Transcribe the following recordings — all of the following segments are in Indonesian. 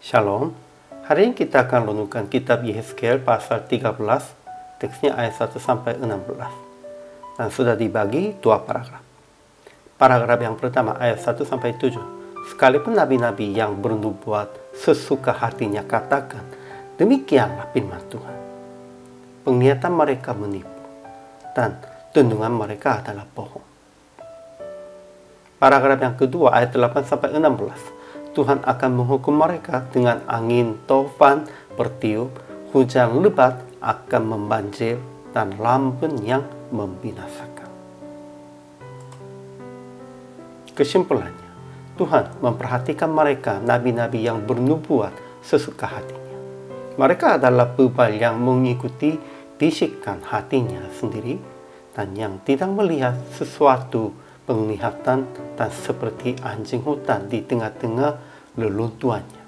Shalom. Hari ini kita akan renungkan kitab Yehezkiel pasal 13, teksnya ayat 1 sampai 16. Dan sudah dibagi dua paragraf. Paragraf yang pertama ayat 1 sampai 7. Sekalipun nabi-nabi yang bernubuat sesuka hatinya katakan, demikianlah firman Tuhan. Penglihatan mereka menipu dan tuntunan mereka adalah bohong. Paragraf yang kedua ayat 8 sampai 16. Tuhan akan menghukum mereka dengan angin taufan bertiup, hujan lebat akan membanjir, dan lambun yang membinasakan. Kesimpulannya, Tuhan memperhatikan mereka, nabi-nabi yang bernubuat sesuka hatinya. Mereka adalah bebal yang mengikuti bisikan hatinya sendiri dan yang tidak melihat sesuatu penglihatan dan seperti anjing hutan di tengah-tengah leluntuannya.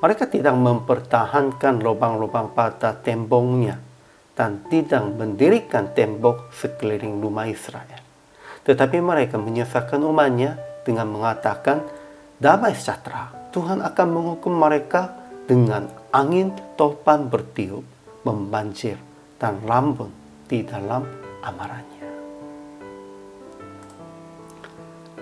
Mereka tidak mempertahankan lubang-lubang pada temboknya dan tidak mendirikan tembok sekeliling rumah Israel. Tetapi mereka menyesatkan umatnya dengan mengatakan, damai sejahtera. Tuhan akan menghukum mereka dengan angin topan bertiup, membanjir, dan lambun di dalam amarahnya.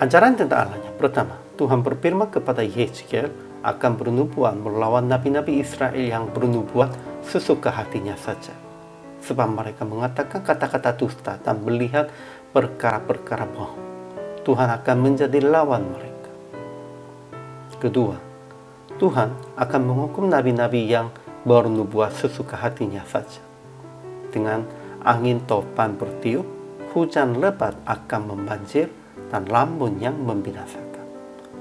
Ajaran tentang Allahnya. Pertama, Tuhan berfirman kepada Yehezkiel akan bernubuat melawan nabi-nabi Israel yang bernubuat sesuka hatinya saja. Sebab mereka mengatakan kata-kata dusta dan melihat perkara-perkara bohong. Tuhan akan menjadi lawan mereka. Kedua, Tuhan akan menghukum nabi-nabi yang bernubuat sesuka hatinya saja. Dengan angin topan bertiup, hujan lebat akan membanjir, dan lambun yang membinasakan,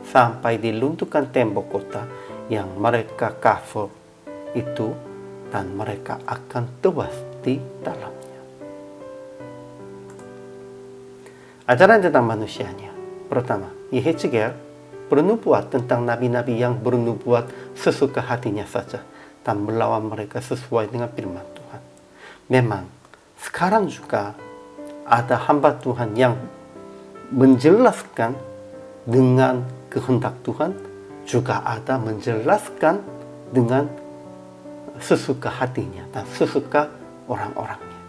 sampai dilunturkan tembok kota yang mereka kafir itu, dan mereka akan tewas di dalamnya. Ajaran tentang manusianya. Pertama, Yehezkiel bernubuat tentang nabi-nabi yang bernubuat sesuka hatinya saja dan melawan mereka sesuai dengan firman Tuhan. Memang sekarang juga ada hamba Tuhan yang menjelaskan dengan kehendak Tuhan, juga ada menjelaskan dengan sesuka hatinya dan sesuka orang-orangnya.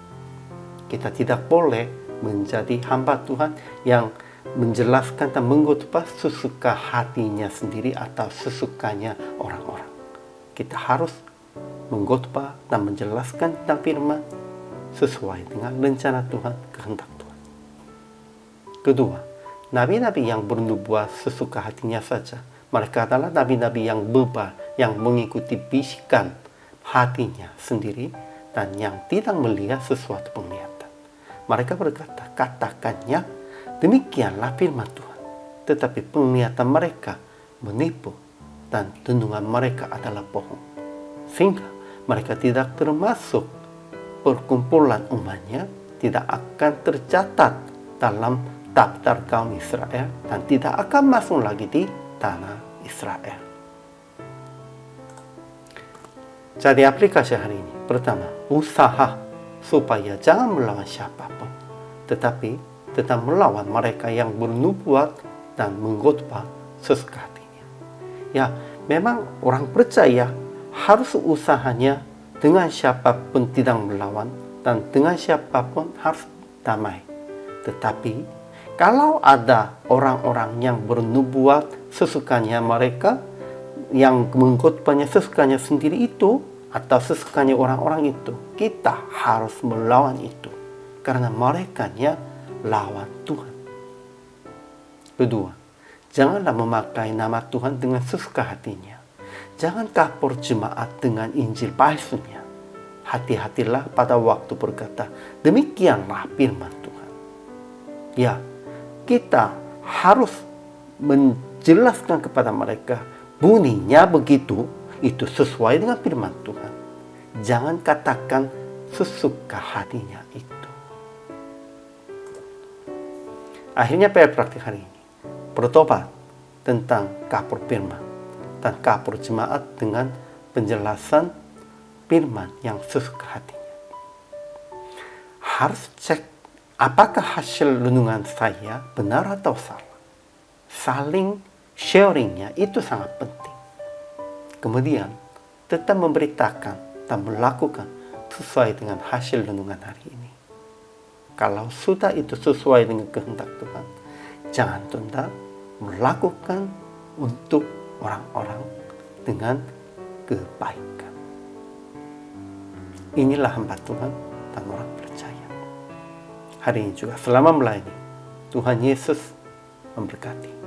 Kita tidak boleh menjadi hamba Tuhan yang menjelaskan dan mengkhotbah sesuka hatinya sendiri atau sesukanya orang-orang. Kita harus mengkhotbah dan menjelaskan tentang firman sesuai dengan rencana Tuhan, kehendak Tuhan. Kedua, nabi-nabi yang bernubuat sesuka hatinya saja. Mereka adalah nabi-nabi yang bebal, yang mengikuti bisikan hatinya sendiri dan yang tidak melihat sesuatu penglihatan. Mereka berkata, katakannya, demikianlah firman Tuhan. Tetapi penglihatan mereka menipu dan tuntunan mereka adalah bohong. Sehingga mereka tidak termasuk perkumpulan umatnya, tidak akan tercatat dalam daftar kaum Israel dan tidak akan masuk lagi di tanah Israel. Jadi aplikasi hari ini. Pertama, usaha supaya jangan melawan siapapun, tetapi tetap melawan mereka yang bernubuat dan mengkhotbah sesuka hatinya. Ya, memang orang percaya harus usahanya dengan siapapun tidak melawan dan dengan siapapun harus damai. Tetapi kalau ada orang-orang yang bernubuat sesukanya mereka, yang mengkhotbahnya sesukanya sendiri itu, atau sesukanya orang-orang itu, kita harus melawan itu. Karena mereka lawan Tuhan. Kedua, janganlah memakai nama Tuhan dengan sesuka hatinya. Jangan kapur jemaat dengan Injil palsunya. Hati-hatilah pada waktu berkata, demikianlah firman Tuhan. Ya, kita harus menjelaskan kepada mereka bunyinya begitu, itu sesuai dengan firman Tuhan. Jangan katakan sesuka hatinya itu. Akhirnya praktik hari ini, bertobat tentang kapur firman dan kapur jemaat dengan penjelasan firman yang sesuka hatinya. Harus cek apakah hasil renungan saya benar atau salah. Saling sharingnya itu sangat penting. Kemudian, tetap memberitakan dan melakukan sesuai dengan hasil renungan hari ini. Kalau sudah itu sesuai dengan kehendak Tuhan, jangan tunda melakukan untuk orang-orang dengan kebaikan. Inilah hamba Tuhan dan orang percaya. Hari ini juga selama melayani, Tuhan Yesus memberkati.